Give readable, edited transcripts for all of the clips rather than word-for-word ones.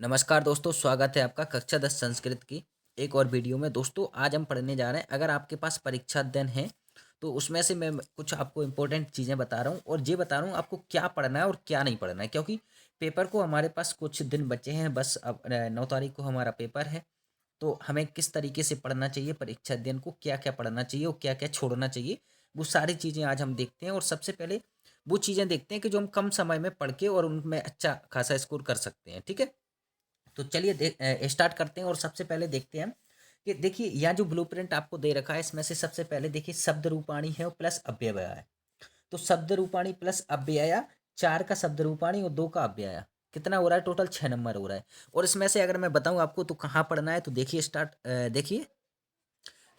नमस्कार दोस्तों, स्वागत है आपका कक्षा 10 संस्कृत की एक और वीडियो में। दोस्तों, आज हम पढ़ने जा रहे हैं, अगर आपके पास परीक्षा अध्ययन है तो उसमें से मैं कुछ आपको इम्पोर्टेंट चीज़ें बता रहा हूँ और ये बता रहा हूँ आपको क्या पढ़ना है और क्या नहीं पढ़ना है, क्योंकि पेपर को हमारे पास कुछ दिन बचे हैं। बस अब 9 तारीख को हमारा पेपर है। तो हमें किस तरीके से पढ़ना चाहिए, परीक्षा अध्ययन को क्या क्या पढ़ना चाहिए और क्या क्या छोड़ना चाहिए, वो सारी चीज़ें आज हम देखते हैं। और सबसे पहले वो चीज़ें देखते हैं कि जो हम कम समय में पढ़ के और उनमें अच्छा खासा स्कोर कर सकते हैं। ठीक है, तो चलिए स्टार्ट करते हैं। और सबसे पहले देखते हैं हम कि देखिए, यह जो ब्लूप्रिंट आपको दे रखा है इसमें से सबसे पहले देखिए शब्द रूपाणी है और प्लस अव्यय है। तो शब्द रूपाणी प्लस अव्यय, 4 का शब्द रूपाणी और 2 का अव्यय, कितना हो रहा है? टोटल 6 नंबर हो रहा है। और इसमें से अगर मैं बताऊं आपको तो कहाँ पढ़ना है, तो देखिए स्टार्ट, देखिए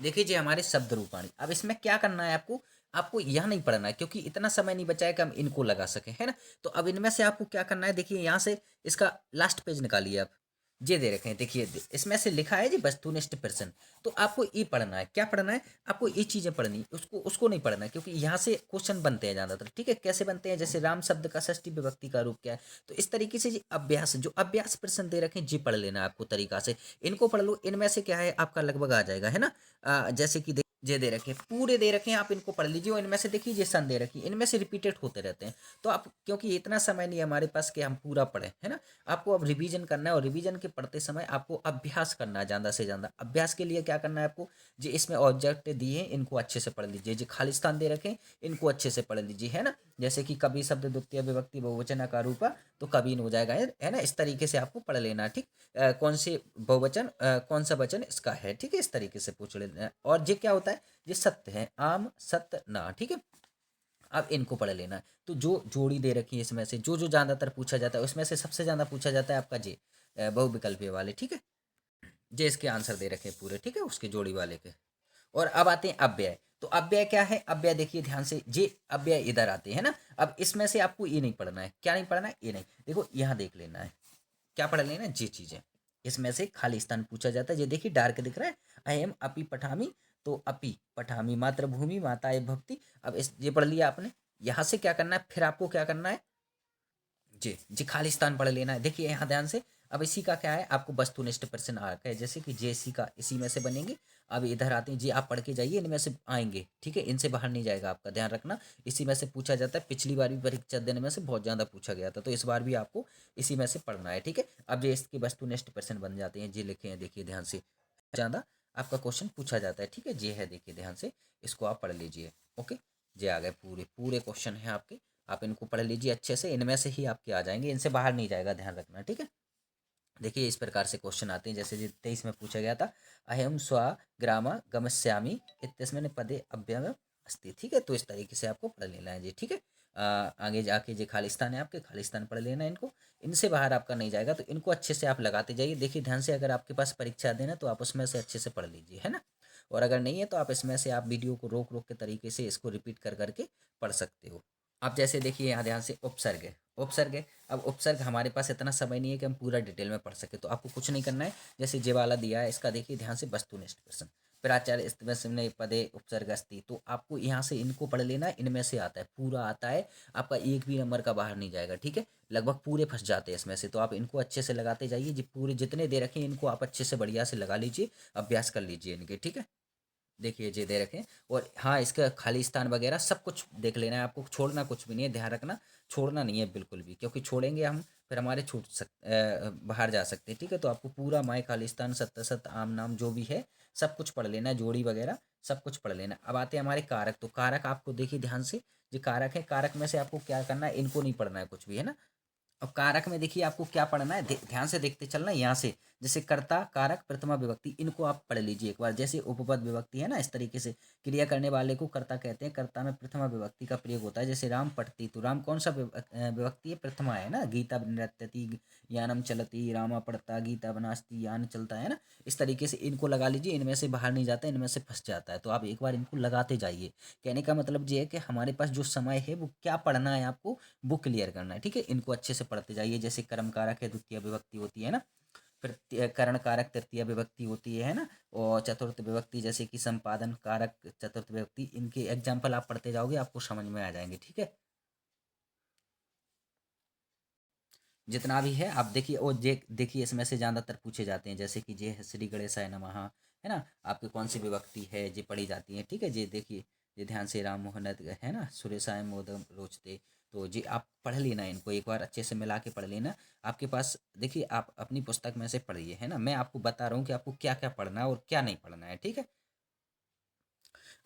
देखिए जी, हमारे शब्द रूपाणी। अब इसमें क्या करना है आपको? आपको यह नहीं पढ़ना है क्योंकि इतना समय नहीं बचा है कि हम इनको लगा सकें, है ना। तो अब इनमें से आपको क्या करना है, देखिए यहाँ से इसका लास्ट पेज निकालिए आप। ये दे रखे हैं, देखिए इसमें से लिखा है जी वस्तुनिष्ठ प्रश्न। तो आपको ये पढ़ना है। क्या पढ़ना है? आपको ये चीजें पढ़नी है, उसको उसको नहीं पढ़ना है, क्योंकि यहाँ से क्वेश्चन बनते हैं ज्यादातर। ठीक है, कैसे बनते हैं? जैसे राम शब्द का षष्ठी विभक्ति का रूप क्या है। तो इस तरीके से जी अभ्यास, जो अभ्यास प्रश्न दे रखे हैं जी पढ़ लेना है आपको तरीका से। इनको पढ़ लो, इनमें से क्या है आपका लगभग आ जाएगा, है ना। जैसे कि ये दे रखे हैं, पूरे दे रखे हैं, आप इनको पढ़ लीजिए। और इनमें से देखिए ये सन दे रखी है, इनमें से रिपीटेड होते रहते हैं। तो आप, क्योंकि इतना समय नहीं है हमारे पास कि हम पूरा पढ़ें, है ना। आपको अब रिवीजन करना है और रिवीजन के पढ़ते समय आपको अभ्यास करना है ज़्यादा से ज़्यादा। अभ्यास के लिए क्या करना है आपको? जी इसमें ऑब्जेक्ट दिए हैं, इनको अच्छे से पढ़ लीजिए। जो खाली स्थान दे रखे हैं इनको अच्छे से पढ़ लीजिए, है ना। जैसे कि कभी शब्द द्वितीय विभक्ति बहुवचन का रूपा, तो कभी हो जाएगा, है ना। इस तरीके से आपको पढ़ लेना है। ठीक, कौन से बहुवचन, कौन सा वचन इसका है, ठीक है, इस तरीके से पूछ लेना है। और ये क्या होता है? ये सत्य है, आम सत्य ना, ठीक है। अब इनको पढ़ लेना है। तो जो जोड़ी दे रखी है इसमें से जो जो ज़्यादातर पूछा जाता है, उसमें से सबसे ज़्यादा पूछा जाता है आपका जे बहुविकल्पीय वाले, ठीक है। जे इसके आंसर दे रखे हैं पूरे, ठीक है, उसके जोड़ी वाले के। और अब आते हैं अव्यय। तो अव्यय क्या है? अव्यय देखिए ध्यान से, जे अव्यय इधर आते हैं ना। अब इसमें से आपको ये नहीं पढ़ना है। क्या नहीं पढ़ना है? ये नहीं, देखो यहाँ देख लेना है। क्या पढ़ लेना है? जी चीजें। इसमें से खाली स्थान पूछा जाता है। ये देखिए डार्क दिख रहा है, अयम अपि पठामी। तो अपि पठामी मातृभूमि माताए भक्ति। अब इस ये पढ़ लिया आपने। यहाँ से क्या करना है फिर आपको? क्या करना है? जी जी, खालिस्तान पढ़ लेना है। देखिए यहाँ ध्यान से। अब इसी का क्या है, आपको वस्तुनिष्ठ प्रश्न आ रखा है, जैसे कि जे इसी का इसी में से बनेंगे। अब इधर आते हैं जी, आप पढ़ के जाइए, इनमें से आएंगे, ठीक है, इनसे बाहर नहीं जाएगा आपका, ध्यान रखना। इसी में से पूछा जाता है। पिछली बार भी परीक्षा देने में से बहुत ज़्यादा पूछा गया था, तो इस बार भी आपको इसी में से पढ़ना है, ठीक है। अब ये इसके वस्तुनिष्ठ प्रश्न बन जाते हैं, जी लिखे हैं, देखिए ध्यान से। ज़्यादा आपका क्वेश्चन पूछा जाता है, ठीक है। जे है, देखिए ध्यान से, इसको आप पढ़ लीजिए। ओके, जे आ गए, पूरे पूरे क्वेश्चन हैं आपके। आप इनको पढ़ लीजिए अच्छे से, इनमें से ही आपके आ जाएंगे, इनसे बाहर नहीं जाएगा, ध्यान रखना, ठीक है। देखिए इस प्रकार से क्वेश्चन आते हैं, जैसे 23 में पूछा गया था, अहम स्व ग्राम गमस्यामि इत्यस्मिन् पदे अव्यय अस्ति, ठीक है। तो इस तरीके से आपको पढ़ लेना है जी, ठीक है। आगे जाके जो खालिस्तान है आपके, खालिस्तान पढ़ लेना है इनको। इनसे बाहर आपका नहीं जाएगा, तो इनको अच्छे से आप लगाते जाइए। देखिए ध्यान से, अगर आपके पास परीक्षा देना तो आप उसमें से अच्छे से पढ़ लीजिए, है ना। और अगर नहीं है तो आप इसमें से आप वीडियो को रोक रोक के तरीके से इसको रिपीट कर करके पढ़ सकते हो। आप जैसे देखिए यहाँ ध्यान से, उपसर्ग है, उपसर्ग है। अब उपसर्ग हमारे पास इतना समय नहीं है कि हम पूरा डिटेल में पढ़ सके, तो आपको कुछ नहीं करना है। जैसे जे वाला दिया है, इसका देखिए ध्यान से, वस्तुनिष्ठ प्रश्न, प्राचार्य इसमें पदे उपसर्ग अस्ति। तो आपको यहाँ से इनको पढ़ लेना है, इनमें से आता है, पूरा आता है आपका, एक भी नंबर का बाहर नहीं जाएगा, ठीक है। लगभग पूरे फंस जाते हैं इसमें से, तो आप इनको अच्छे से लगाते जाइए जी। पूरे जितने दे रखे हैं इनको आप अच्छे से बढ़िया से लगा लीजिए, अभ्यास कर लीजिए इनके, ठीक है। देखिए ये दे रखे हैं। और हाँ, इसका खाली स्थान वगैरह सब कुछ देख लेना है आपको, छोड़ना कुछ भी नहीं है, ध्यान रखना। छोड़ना नहीं है बिल्कुल भी, क्योंकि छोड़ेंगे हम फिर हमारे बाहर जा सकते हैं, ठीक है। तो आपको पूरा माय खाली स्थान सत्य सत्य आम नाम जो भी है सब कुछ पढ़ लेना है, जोड़ी वगैरह सब कुछ पढ़ लेना है। अब आते हैं हमारे कारक। तो कारक आपको देखिए ध्यान से, जो कारक है, कारक में से आपको क्या करना है, इनको नहीं पढ़ना है कुछ भी, है ना। अब कारक में देखिए आपको क्या पढ़ना है, ध्यान से देखते चलना यहाँ से। जैसे कर्ता, कारक, प्रथमा विभक्ति, इनको आप पढ़ लीजिए एक बार। जैसे उपपद विभक्ति है ना, इस तरीके से क्रिया करने वाले को कर्ता कहते हैं। कर्ता में प्रथमा विभक्ति का प्रयोग होता है। जैसे राम पठति, तो राम कौन सा विभक्ति है? प्रथमा है ना। गीता नृत्यति, यानम चलती, रामा पढ़ता, गीता बनास्ती, यान चलता है ना। इस तरीके से इनको लगा लीजिए, इनमें से बाहर नहीं जाता, इनमें से फंस जाता है, तो आप एक बार इनको लगाते जाइए। कहने का मतलब ये है कि हमारे पास जो समय है वो क्या पढ़ना है आपको, वो क्लियर करना है, ठीक है। इनको अच्छे से पढ़ते जाइए। जैसे कर्म कारक है, द्वितीय विभक्ति होती है ना। फिर करण कारक तृतीय विभक्ति होती है ना। और चतुर्थ विभक्ति जैसे कि संपादन कारक चतुर्थ विभक्ति, इनके एग्जाम्पल आप पढ़ते जाओगे, आपको समझ में आ जाएंगे, ठीक है। जितना भी है आप देखिए, और जे देखिए इसमें से ज़्यादातर पूछे जाते हैं, जैसे कि जे श्री गणेशाय नमः, है ना, आपके कौन सी विभक्ति है जे पढ़ी जाती है, ठीक है। जे देखिए, ये ध्यान से राम मोहन है ना, सुरेशाय मोदम रोचते। तो जी आप पढ़ लेना, इनको एक बार अच्छे से मिला के पढ़ लेना। आपके पास देखिए, आप अपनी पुस्तक में से पढ़िए, है ना, मैं आपको बता रहा हूँ कि आपको क्या क्या पढ़ना है और क्या नहीं पढ़ना है, ठीक है।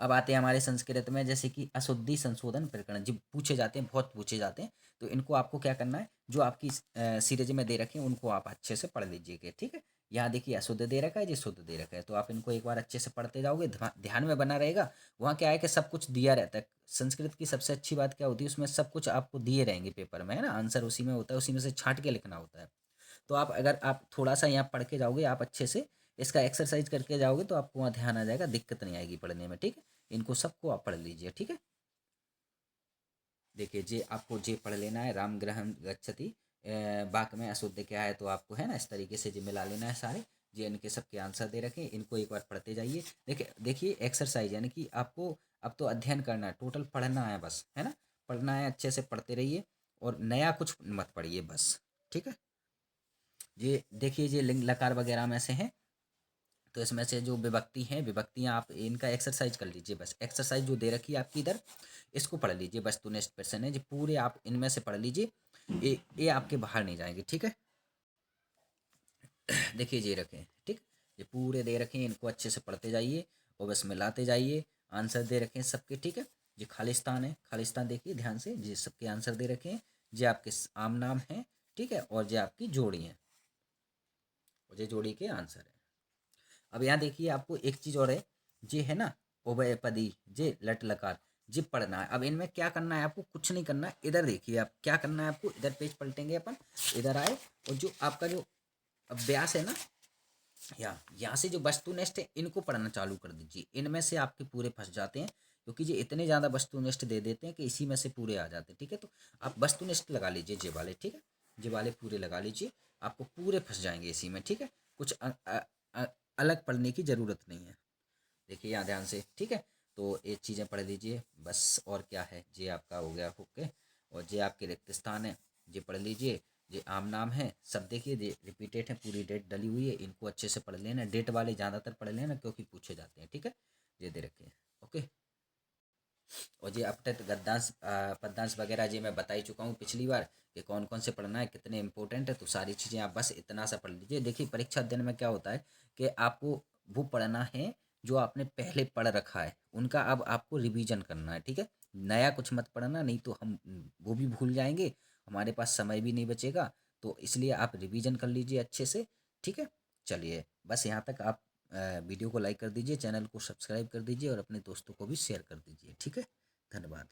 अब आते हैं हमारे संस्कृत में, जैसे कि अशुद्धि संशोधन प्रकरण जब पूछे जाते हैं, बहुत पूछे जाते हैं। तो इनको आपको क्या करना है, जो आपकी सीरीज में दे रखे हैं उनको आप अच्छे से पढ़ लीजिएगा, ठीक है। यहाँ देखिए अशुद्ध दे रखा है, जी शुद्ध दे रखा है, तो आप इनको एक बार अच्छे से पढ़ते जाओगे, ध्यान में बना रहेगा। वहाँ क्या है कि सब कुछ दिया रहता है। संस्कृत की सबसे अच्छी बात क्या होती है, उसमें सब कुछ आपको दिए रहेंगे पेपर में, है ना, आंसर उसी में होता है, उसी में से छांट के लिखना होता है। तो आप अगर आप थोड़ा सा यहाँ पढ़ के जाओगे, आप अच्छे से इसका एक्सरसाइज करके जाओगे, तो आपको वहाँ ध्यान आ जाएगा, दिक्कत नहीं आएगी पढ़ने में, ठीक है। इनको सबको आप पढ़ लीजिए, ठीक है। देखिए जे आपको जे पढ़ लेना है, राम ग्रहण गच्छति, बाक में अशुद्ध क्या है, तो आपको है ना इस तरीके से जो मिला लेना है सारे। जे इनके सबके आंसर दे रखे हैं, इनको एक बार पढ़ते जाइए। देखिए देखिए एक्सरसाइज, यानी कि आपको अब तो अध्ययन करना है, टोटल पढ़ना है बस, है ना। पढ़ना है, अच्छे से पढ़ते रहिए, और नया कुछ मत पढ़िए बस, ठीक है। ये देखिए, ये लिंग लकार वगैरह में से हैं, तो इसमें से जो विभक्ति हैं, विभक्तियाँ आप इनका एक्सरसाइज कर लीजिए, बस एक्सरसाइज जो दे रखी है आपकी इधर, इसको पढ़ लीजिए। वस्तुनिष्ठ प्रश्न है जी, पूरे आप इनमें से पढ़ लीजिए, ये आपके बाहर नहीं जाएंगे, ठीक है। देखिए ये रखें, ठीक, ये पूरे दे रखे हैं, इनको अच्छे से पढ़ते जाइए और बस मिलाते जाइए। आंसर दे रखे हैं सबके, ठीक है। ये खालिस्तान है, खालिस्तान देखिए ध्यान से, ये सबके आंसर दे रखे हैं। ये आपके आम नाम हैं, ठीक है, और ये आपकी जोड़ी हैं, और ये जोड़ी के आंसर है। अब यहाँ देखिए आपको एक चीज़ और है, जे है ना, उभयपदी, जे लट लकार, जे पढ़ना है। अब इनमें क्या करना है, आपको कुछ नहीं करना है, इधर देखिए आप क्या करना है, आपको इधर पेज पलटेंगे अपन, इधर आए, और जो आपका जो अभ्यास है ना, यहाँ से जो वस्तुनिष्ठ है इनको पढ़ना चालू कर दीजिए। इनमें से आपके पूरे फंस जाते हैं, क्योंकि ये इतने ज़्यादा वस्तुनिष्ठ दे देते हैं कि इसी में से पूरे आ जाते हैं, ठीक है। तो आप वस्तुनिष्ठ लगा लीजिए, जे वाले, ठीक है, जे वाले पूरे लगा लीजिए, आपको पूरे फंस जाएंगे इसी में, ठीक है। कुछ अ, अलग पढ़ने की ज़रूरत नहीं है। देखिए यहाँ ध्यान से, ठीक है। तो ये चीज़ें पढ़ लीजिए बस, और क्या है, ये आपका हो गया, ओके। और ये आपके रिक्त स्थान है, ये पढ़ लीजिए। ये आम नाम है, सब देखिए ये रिपीटेड है, पूरी डेट डली हुई है, इनको अच्छे से पढ़ लेना, डेट वाले ज़्यादातर पढ़ लेना क्योंकि पूछे जाते हैं, ठीक है। ये दे रखे हैं, ओके। और ये अपठित गद्यांश पद्यांश वगैरह ये मैं बता ही चुका हूँ पिछली बार, कि कौन कौन से पढ़ना है, कितने इंपॉर्टेंट है, तो सारी चीज़ें आप बस इतना सा पढ़ लीजिए। देखिए परीक्षा अध्ययन में क्या होता है कि आपको वो पढ़ना है जो आपने पहले पढ़ रखा है, उनका अब आपको रिवीजन करना है, ठीक है। नया कुछ मत पढ़ना, नहीं तो हम वो भी भूल जाएंगे, हमारे पास समय भी नहीं बचेगा। तो इसलिए आप रिवीजन कर लीजिए अच्छे से, ठीक है। चलिए बस यहाँ तक आप वीडियो को लाइक कर दीजिए, चैनल को सब्सक्राइब कर दीजिए, और अपने दोस्तों को भी शेयर कर दीजिए, ठीक है। धन्यवाद।